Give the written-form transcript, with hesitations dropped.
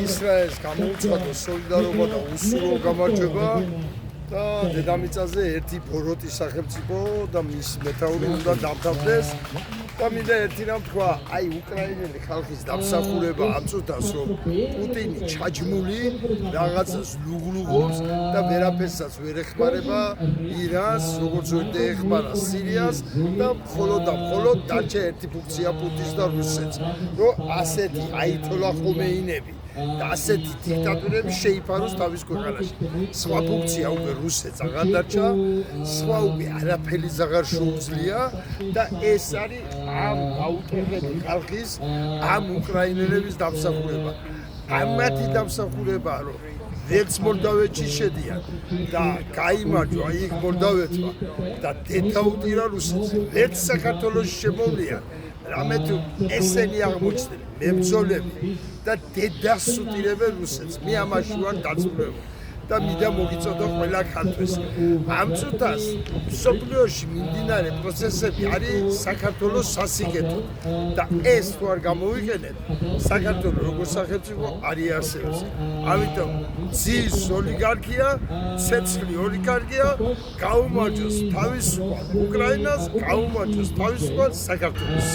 ისრაელს გამოუცხადა სოლიდარობა და უსულო გამარჯვება და დედამიწაზე ერთი ბოროტი სახელმწიფო და მის მეთაური უნდა დამთავრდეს და მინდა ერთი რამ თქვა, აი უკრაინელი ხალხის დამსახურება ამ წუთას რომ პუტინი ჩაჯმული რაღაცას ლუგლუღობს და ვერაფერსაც ვერ ეხმარება ირანს, როგორც ვერ ეხმარა სირიას და მხოლოდ დარჩა ერთი ფუნქცია პუტინს და რუსეთს, რომ ასეთი აითოლა ხომეინები და ასეთი დიქტატურები შეიფაროს თავის ქვეყანაში. სხვა ფუნქცია უკვე რუსეთს აღარ დარჩა, სხვა უკვე არაფერი აღარ შეუძლია და ეს არის ამ გაუტოვებული ხალხის, ამ უკრაინელების დამსახურება. ამათი დამსახურება, რომ ვერც მოლდავეთში შედიან და გაიმარჯვა იქ მოლდავეთმა და დეთაუტირა რუსეთს, ვერც საქართველოში შემოვლიან. რამე თუ ესენი აღმოჩნდნენ მებრძოლები და დედასუტირებენ რუსეთს. მე ამაში ვარ დაწვრილებული და მინდა მოგიწოდო ყველა ქართველს. ამ წუთას მსოფლიოში მიმდინარე პროცესები არის საქართველოს სასიკეთო და ეს თუ არ გამოვიყენეთ, საქართველო როგორც სახელმწიფო არ იარსებებს. ამიტომ ძის ოლიგარქია, ცეცხლი ოლიგარქია გაუმარჯოს თავისუფალ უკრაინას, გაუმარჯოს თავისუფალ საქართველოს.